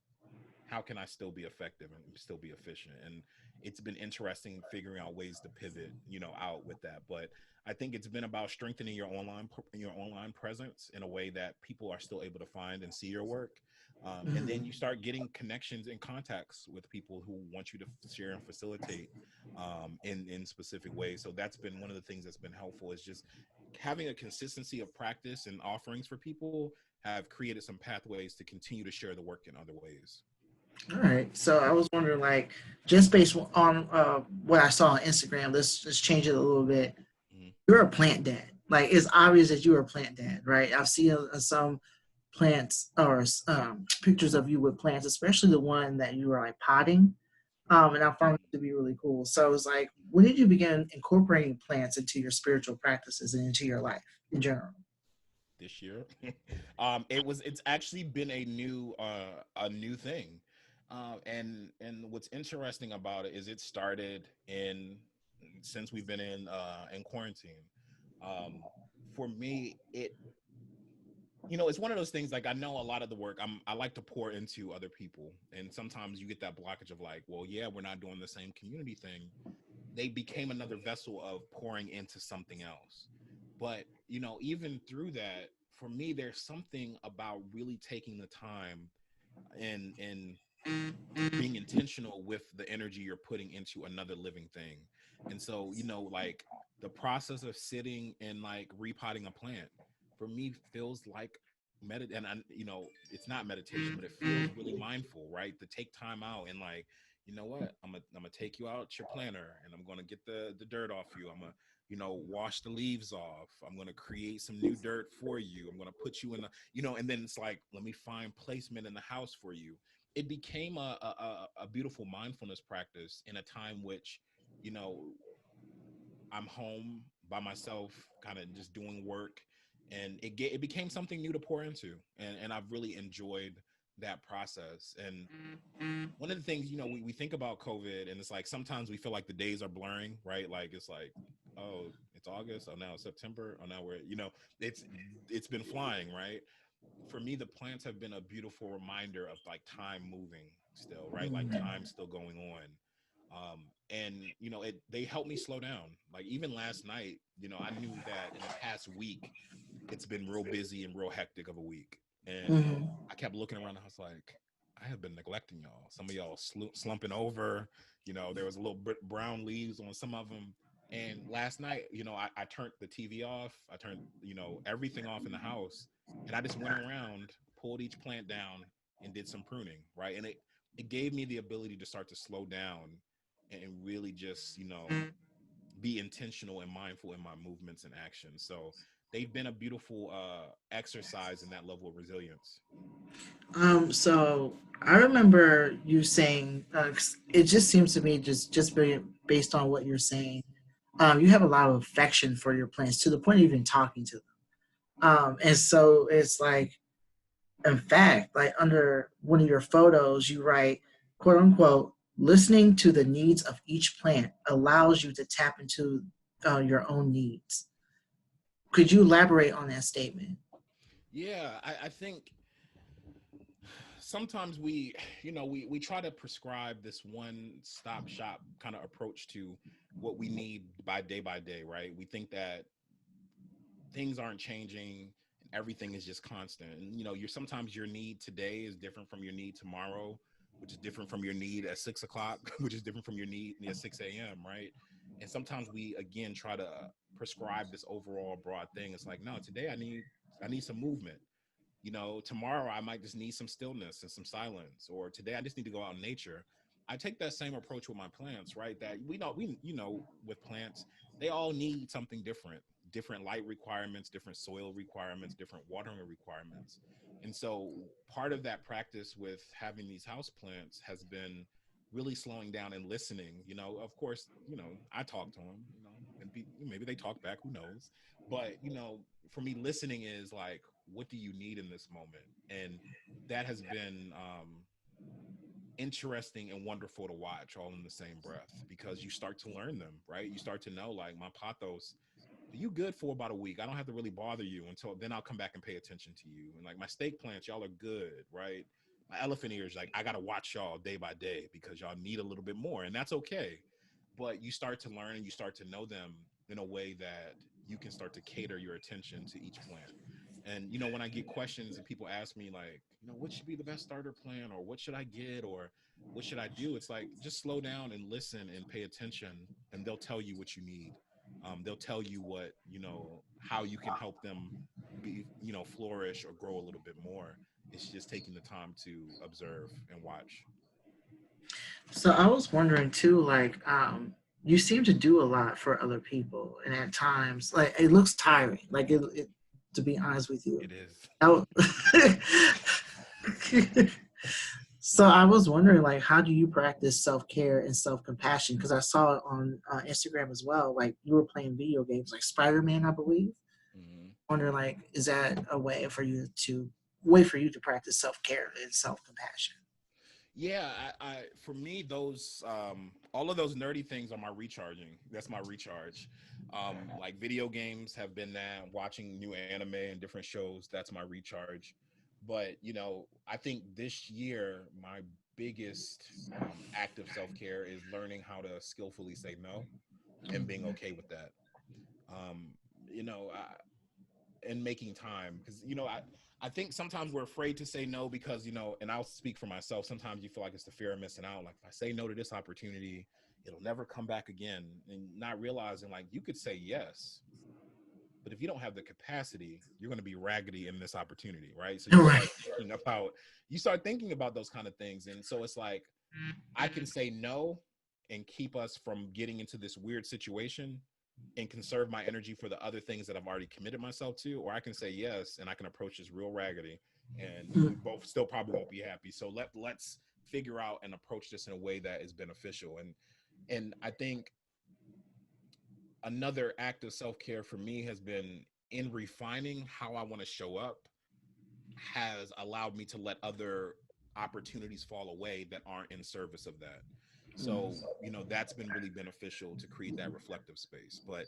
How can I still be effective and still be efficient? And it's been interesting figuring out ways to pivot, out with that. But I think it's been about strengthening your online presence in a way that people are still able to find and see your work. And then you Mm-hmm. start getting connections and contacts with people who want you to share and facilitate in specific ways. So that's been one of the things that's been helpful is just having a consistency of practice and offerings for people have created some pathways to continue to share the work in other ways. All right. So I was wondering, like, just based on what I saw on Instagram, let's change it a little bit. Mhm. You're a plant dad. Like, it's obvious that you're a plant dad, right? I've seen some plants or pictures of you with plants, especially the one that you were like potting. And I found it to be really cool. So I was like, when did you begin incorporating plants into your spiritual practices and into your life in general? This year. It's actually been a new thing. And what's interesting about it is it started in since we've been in quarantine. Um, for me, it's one of those things like I know a lot of the work I like to pour into other people, and sometimes you get that blockage of like, well, yeah, we're not doing the same community thing. They became another vessel of pouring into something else. But, even through that, for me, there's something about really taking the time and being intentional with the energy you're putting into another living thing. And so, like the process of sitting and like repotting a plant for me feels like and it's not meditation, but it feels really mindful, right? To take time out and like, you know what, I'm gonna take you out your planter and I'm gonna get the dirt off you. I'm gonna wash the leaves off. I'm gonna create some new dirt for you. I'm gonna put you in the and then it's like, let me find placement in the house for you. It became a beautiful mindfulness practice in a time which, you know, I'm home by myself, kind of just doing work, and it became something new to pour into, and I've really enjoyed that process. And one of the things, we think about COVID, and it's like sometimes we feel like the days are blurring, right? Like it's like, oh, it's August, oh now it's September, oh now it's it's been flying, right? For me, the plants have been a beautiful reminder of like time moving still, right? Like Mm-hmm. time still going on. And they helped me slow down. Like even last night, I knew that in the past week, it's been real busy and real hectic of a week. And Mm-hmm. I kept looking around the house like, I have been neglecting y'all. Some of y'all slumping over. There was a little bit brown leaves on some of them. And last night, I turned the TV off. I turned, everything off in the house. And I just went around, pulled each plant down, and did some pruning, right? And it gave me the ability to start to slow down and really just, be intentional and mindful in my movements and actions. So they've been a beautiful exercise in that level of resilience. So I remember you saying, 'cause it just seems to me just very based on what you're saying, you have a lot of affection for your plants to the point of even talking to them. And so it's like, in fact, like under one of your photos, you write, quote unquote, listening to the needs of each plant allows you to tap into your own needs. Could you elaborate on that statement? Yeah, I think sometimes we, we try to prescribe this one stop shop kind of approach to what we need by day, right? We think that things aren't changing and everything is just constant. And you're sometimes your need today is different from your need tomorrow, which is different from your need at 6 o'clock, which is different from your need at 6 a.m., right? And sometimes we again try to prescribe this overall broad thing. It's like, no, today I need some movement. Tomorrow I might just need some stillness and some silence, or today I just need to go out in nature. I take that same approach with my plants, right? That with plants, they all need something different, different light requirements, different soil requirements, different watering requirements. And so part of that practice with having these house plants has been really slowing down and listening. Of course, I talk to them, and maybe they talk back, who knows? But for me, listening is like, what do you need in this moment? And that has been interesting and wonderful to watch all in the same breath, because you start to learn them, right? You start to know, like, my pothos, you good for about a week. I don't have to really bother you until then. I'll come back and pay attention to you. And like my steak plants, y'all are good, right? My elephant ears, like, I gotta watch y'all day by day because y'all need a little bit more, and that's okay. But you start to learn and you start to know them in a way that you can start to cater your attention to each plant. And when I get questions and people ask me, like, what should be the best starter plant, or what should I get, or what should I do? It's like, just slow down and listen and pay attention, and they'll tell you what you need. They'll tell you what, how you can help them be, flourish or grow a little bit more. It's just taking the time to observe and watch. So I was wondering too, like, you seem to do a lot for other people, and at times, like, it looks tiring. Like, to be honest with you, It is. I so I was wondering, like, how do you practice self care and self compassion? Because I saw it on Instagram as well. Like, you were playing video games, like Spider Man, I believe. Mhm. Wondering, like, is that a way for you to practice self care and self compassion? Yeah, I for me, those all of those nerdy things are my recharging. That's my recharge. Like video games have been that, watching new anime and different shows, that's my recharge. But I think this year my biggest act of self-care is learning how to skillfully say no and being okay with that. Um, you know, I, and making time, because I think sometimes we're afraid to say no because and I'll speak for myself, sometimes you feel like it's the fear of missing out, like, if I say no to this opportunity, it'll never come back again, and not realizing, like, you could say yes, but if you don't have the capacity, you're going to be raggedy in this opportunity, right? So Right. you start thinking about those kind of things. And so it's like, I can say no and keep us from getting into this weird situation and conserve my energy for the other things that I've already committed myself to, or I can say yes and I can approach this real raggedy, and we both still probably won't be happy. So let's figure out and approach this in a way that is beneficial. And I think another act of self-care for me has been, in refining how I want to show up, has allowed me to let other opportunities fall away that aren't in service of that. So, that's been really beneficial to create that reflective space. But,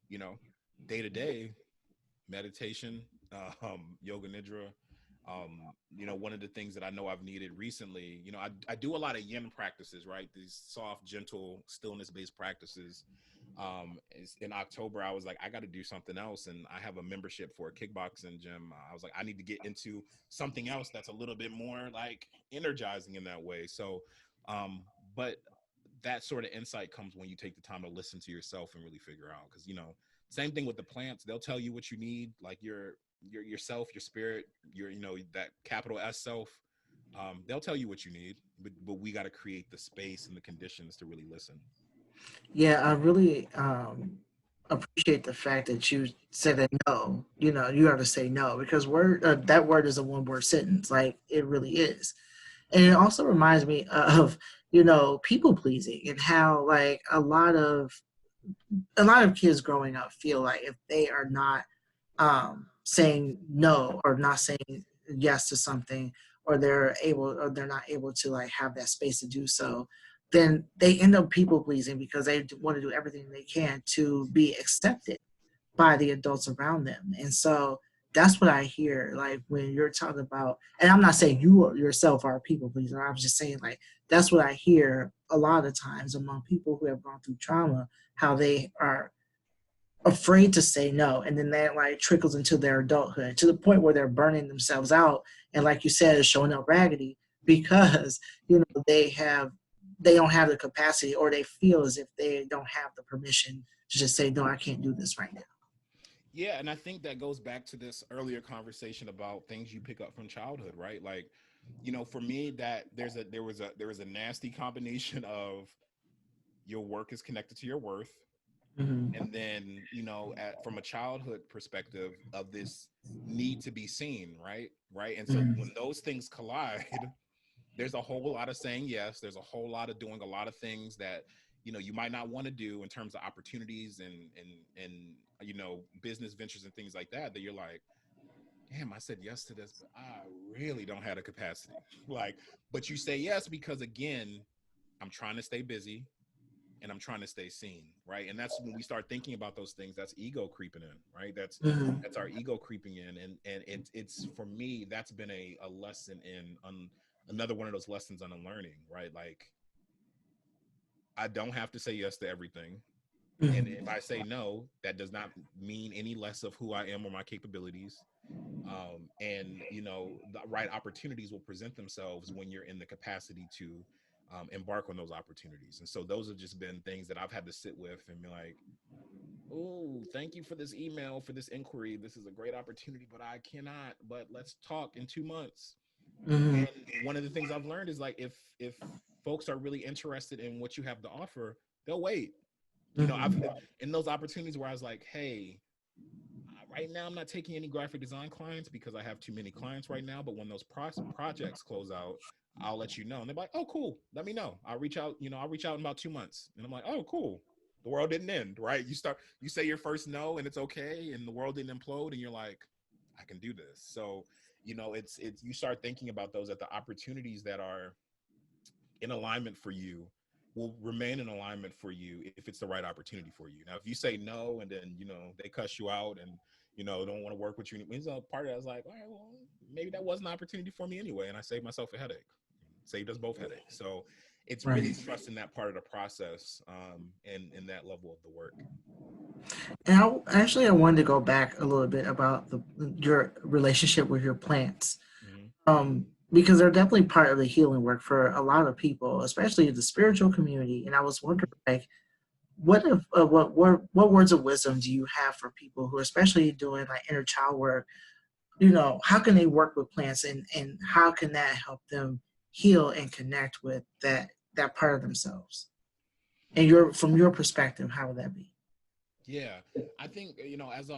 you know, day to day, meditation, yoga nidra. One of the things that I know I've needed recently, I do a lot of yin practices, right? These soft, gentle, stillness based practices. In October, I was like, I got to do something else. And I have a membership for a kickboxing gym. I was like, I need to get into something else that's a little bit more like energizing in that way. So, but that sort of insight comes when you take the time to listen to yourself and really figure out, because same thing with the plants, they'll tell you what you need, like your yourself, your spirit, your that capital S self. They'll tell you what you need, but we got to create the space and the conditions to really listen. Yeah, I really appreciate the fact that you said that no. You know, you got to say no because word that word is a one word sentence. Like it really is, and it also reminds me of people pleasing and how like a lot of kids growing up feel like if they are not saying no or not saying yes to something, or they're not able to like have that space to do so, then they end up people pleasing because they want to do everything they can to be accepted by the adults around them. And so that's what I hear like when you're talking about, and I'm not saying you yourself are a people pleaser. I'm just saying like that's what I hear a lot of times among people who have gone through trauma, how they are afraid to say no, and then that like trickles into their adulthood to the point where they're burning themselves out, and like you said, is showing up raggedy because they don't have the capacity, or they feel as if they don't have the permission to just say no, I can't do this right now. Yeah, and I think that goes back to this earlier conversation about things you pick up from childhood, right? Like, for me, that there was a nasty combination of your work is connected to your worth, Mm-hmm. and then from a childhood perspective of this need to be seen, right, and so Mm-hmm. when those things collide, there's a whole lot of saying yes, there's a whole lot of doing a lot of things that you might not want to do in terms of opportunities and business ventures and things like that you're like, damn, I said yes to this, but I really don't have the capacity. Like, but you say yes because, again, I'm trying to stay busy and I'm trying to stay seen, right? And that's when we start thinking about those things. That's ego creeping in, right? That's Mm-hmm. that's our ego creeping in, and it's for me, that's been a lesson in another one of those lessons on unlearning, right? Like, I don't have to say yes to everything, and if Mm-hmm. I say no, that does not mean any less of who I am or my capabilities. And the right opportunities will present themselves when you're in the capacity to embark on those opportunities. And so those have just been things that I've had to sit with and be like, oh, thank you for this email, for this inquiry, this is a great opportunity, but I cannot, but let's talk in 2 months. Mm-hmm. And one of the things I've learned is, like, if folks are really interested in what you have to offer, they'll wait. I've Mm-hmm. in those opportunities where I was like, hey, right now I'm not taking any graphic design clients because I have too many clients right now, but when those projects close out, I'll let you know. And they're like, oh, cool, let me know, I'll reach out in about 2 months. And I'm like, oh, cool, the world didn't end, right? You say your first no and it's okay, and the world didn't implode, and you're like, I can do this. So it's you start thinking about those, that the opportunities that are in alignment for you will remain in alignment for you if it's the right opportunity for you. Now, if you say no and then they cuss you out and don't want to work with you, it's a part of that is like, all right, well, maybe that was an opportunity for me anyway, and I saved myself a headache, saved us both headaches. So it's really Right. trusting that part of the process, and that level of the work. And I wanted to go back a little bit about your relationship with your plants, Mm-hmm. because they're definitely part of the healing work for a lot of people, especially the spiritual community. And I was wondering, like, what words of wisdom do you have for people who are especially doing like inner child work? How can they work with plants, and how can that help them heal and connect with that part of themselves? And from your perspective, how would that be? Yeah, I think as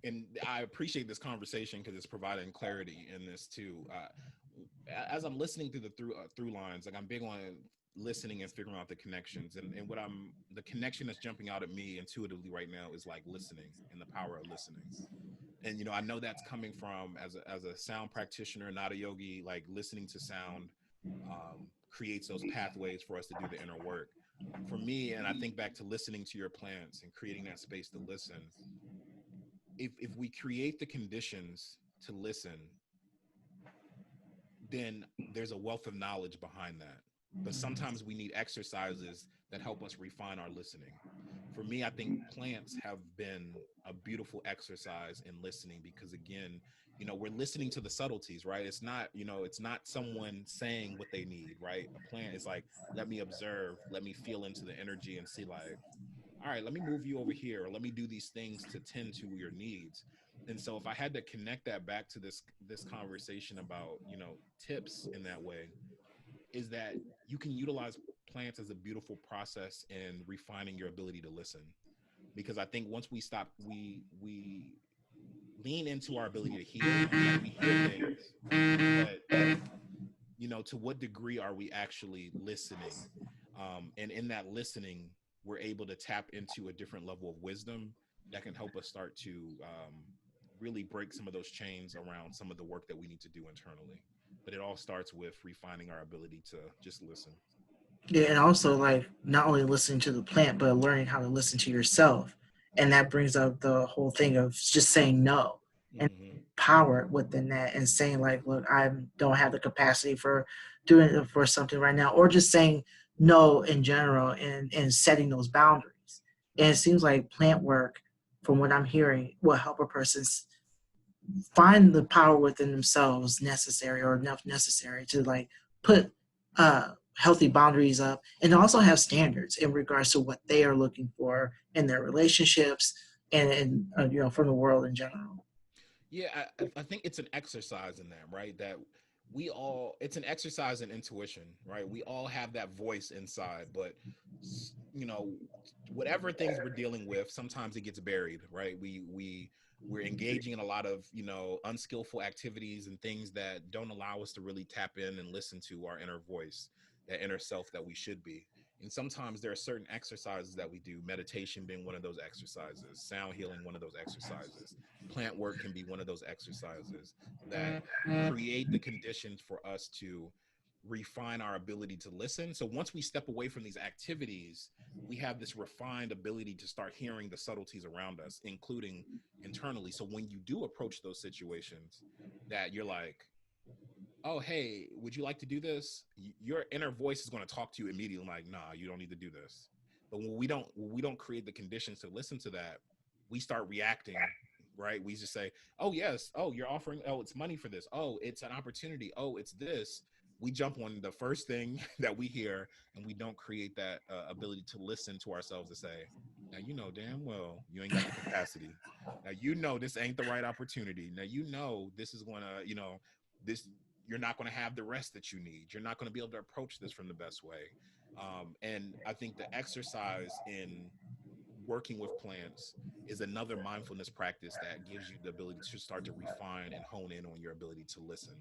and I appreciate this conversation because it's providing clarity in this too. As I'm listening through through lines, like, I'm big on listening and figuring out the connections. And the connection that's jumping out at me intuitively right now is like listening and the power of listening. And I know that's coming from, as a sound practitioner, not a yogi. Like, listening to sound creates those pathways for us to do the inner work. For me, and I think back to listening to your plants and creating that space to listen, if we create the conditions to listen, then there's a wealth of knowledge behind that. But sometimes we need exercises that help us refine our listening. For me, I think plants have been a beautiful exercise in listening because, again, we're listening to the subtleties, right? It's not someone saying what they need, right? A plant is like, let me observe, let me feel into the energy and see, like, all right, let me move you over here, or let me do these things to tend to your needs. And so if I had to connect that back to this conversation about, tips in that way, is that you can utilize plants as a beautiful process in refining your ability to listen. Because I think once we lean into our ability to hear, like we hear things, but to what degree are we actually listening? And in that listening, we're able to tap into a different level of wisdom that can help us start to really break some of those chains around some of the work that we need to do internally. But it all starts with refining our ability to just listen. Yeah, and also like not only listening to the plant, but learning how to listen to yourself. And that brings up the whole thing of just saying no and Hmm. power within that and saying like, look, I don't have the capacity for doing it for something right now, or just saying no in general and setting those boundaries. And it seems like plant work, from what I'm hearing, will help a person find the power within themselves necessary or enough necessary to like put healthy boundaries up and also have standards in regards to what they are looking for in their relationships and from the world in general. Yeah, I think it's an exercise in that, right? That it's an exercise in intuition, right? We all have that voice inside, but s- you know, whatever things we're dealing with, sometimes it gets buried, right? We're engaging in a lot of unskillful activities and things that don't allow us to really tap in and listen to our inner voice, that inner self that we should be. And sometimes there are certain exercises that we do, meditation being one of those exercises, sound healing one of those exercises, plant work can be one of those exercises that create the conditions for us to refine our ability to listen. So once we step away from these activities, we have this refined ability to start hearing the subtleties around us, including internally. So when you do approach those situations that you're like, oh, hey, would you like to do this? Your inner voice is going to talk to you immediately like, nah, you don't need to do this. But when we don't create the conditions to listen to that, we start reacting, right? We just say, oh yes, oh, you're offering, oh, it's money for this, oh, it's an opportunity, oh, it's this. We jump on the first thing that we hear, and we don't create that ability to listen to ourselves to say, now you know damn well you ain't got the capacity. Now you know this ain't the right opportunity. Now you know this is going to, this, you're not going to have the rest that you need. You're not going to be able to approach this from the best way. And I think the exercise in working with plants is another mindfulness practice that gives you the ability to start to refine and hone in on your ability to listen.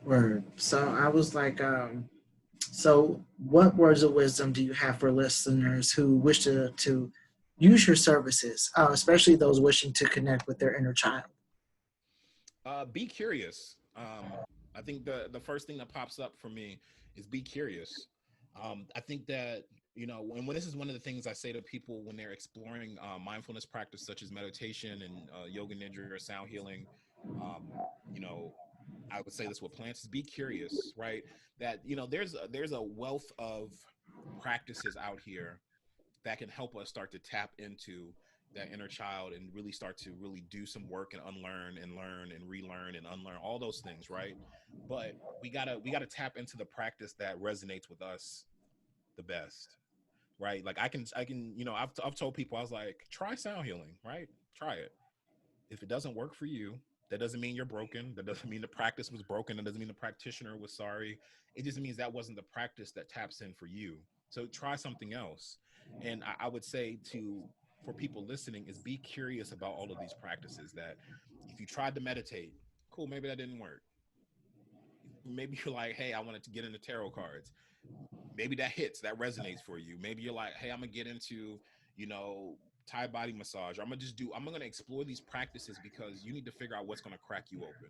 Word. So I was like, so what words of wisdom do you have for listeners who wish to use your services, especially those wishing to connect with their inner child? Be curious. I think the first thing that pops up for me is be curious. I think that and when this is one of the things I say to people when they're exploring mindfulness practice such as meditation and yoga nidra or sound healing. Um, you know, I would say this with plants is be curious, right? That there's a wealth of practices out here that can help us start to tap into that inner child and really start to really do some work and unlearn and learn and relearn and unlearn all those things, right? But we gotta tap into the practice that resonates with us the best, right? Like I can I've told people, I was like, try sound healing, right? Try it. If it doesn't work for you, that doesn't mean you're broken. That doesn't mean the practice was broken. That doesn't mean the practitioner was sorry. It just means that wasn't the practice that taps in for you. So try something else. And I would say to for people listening is be curious about all of these practices. That if you tried to meditate, cool, maybe that didn't work. Maybe you're like, hey, I wanted to get into tarot cards. Maybe that hits, that resonates for you. Maybe you're like, hey, I'm gonna get into you know Thai body massage, or I'm gonna explore these practices because you need to figure out what's gonna crack you open.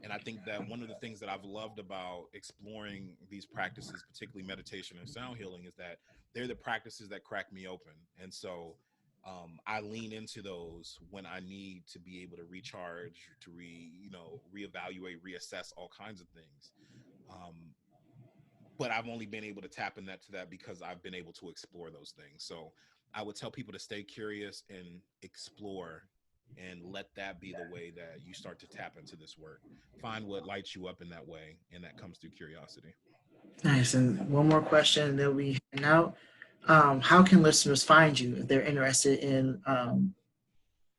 And I think that one of the things that I've loved about exploring these practices, particularly meditation and sound healing, is that they're the practices that crack me open. And so I lean into those when I need to be able to recharge, to reevaluate, reassess all kinds of things. um, but I've only been able to tap in that to that because I've been able to explore those things. So I would tell people to stay curious and explore and let that be the way that you start to tap into this work. Find what lights you up in that way, and that comes through curiosity. Nice. And one more question that we hand out. how can listeners find you if they're interested in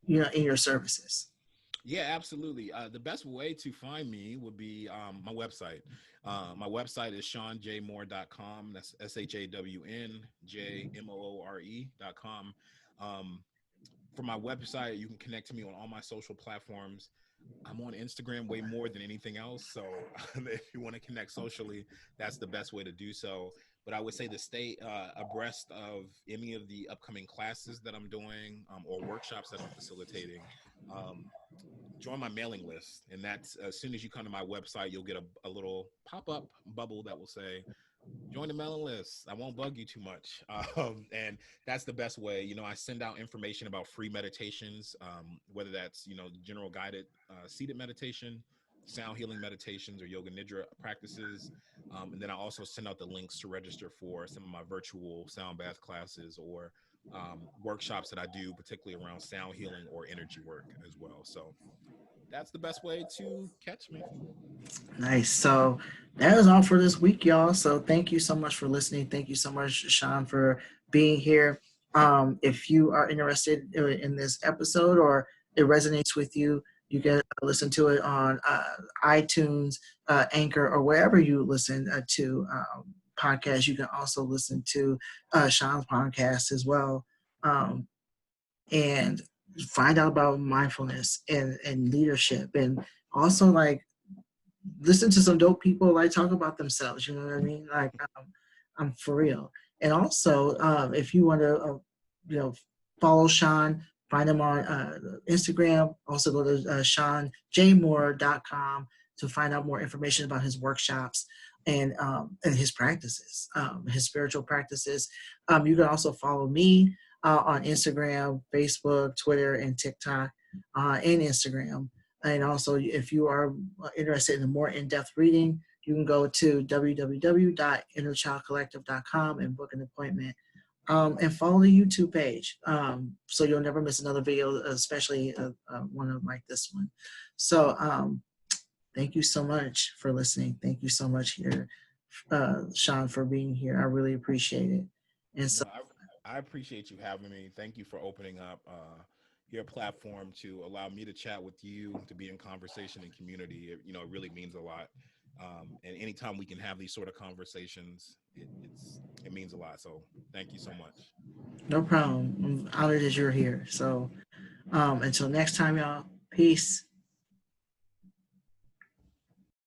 in your services? Yeah, absolutely. The best way to find me would be my website. My website is shawnjmoore.com. That's ShawnJmoore.com. Um, for my website, you can connect to me on all my social platforms. I'm on Instagram way more than anything else. So if you want to connect socially, that's the best way to do so. But I would say to stay abreast of any of the upcoming classes that I'm doing or workshops that I'm facilitating. Um, Join my mailing list, and that's as soon as you come to my website, you'll get a little pop-up bubble that will say join the mailing list. I won't bug you too much. And that's the best way. I send out information about free meditations, whether that's, general guided seated meditation, sound healing meditations, or yoga nidra practices. And then I also send out the links to register for some of my virtual sound bath classes or workshops that I do, particularly around sound healing or energy work as well. So that's the best way to catch me. Nice. So that is all for this week, y'all. So thank you so much for listening. Thank you so much, Shawn, for being here. If you are interested in this episode or it resonates with you, you can listen to it on iTunes, Anchor, or wherever you listen to podcasts. You can also listen to Shawn's podcast as well. Um, and find out about mindfulness and leadership, and also like listen to some dope people like talk about themselves. You know what I mean? Like I'm for real. And also, if you want to, you know, follow Shawn, find him on Instagram. Also go to ShawnJmoore.com to find out more information about his workshops and his practices, his spiritual practices. You can also follow me on Instagram, Facebook, Twitter, and TikTok, and Instagram. And also, if you are interested in more in-depth reading, you can go to www.innerchildcollective.com and book an appointment. And follow the YouTube page so you'll never miss another video, especially one of like this one. So thank you so much for listening. Thank you so much here, Shawn, for being here. I really appreciate it. And so, No, I appreciate you having me. Thank you for opening up your platform to allow me to chat with you, to be in conversation and community. It really means a lot. And anytime we can have these sort of conversations, it means a lot. So thank you so much. no problem. I'm honored that you're here. So until next time, y'all, peace.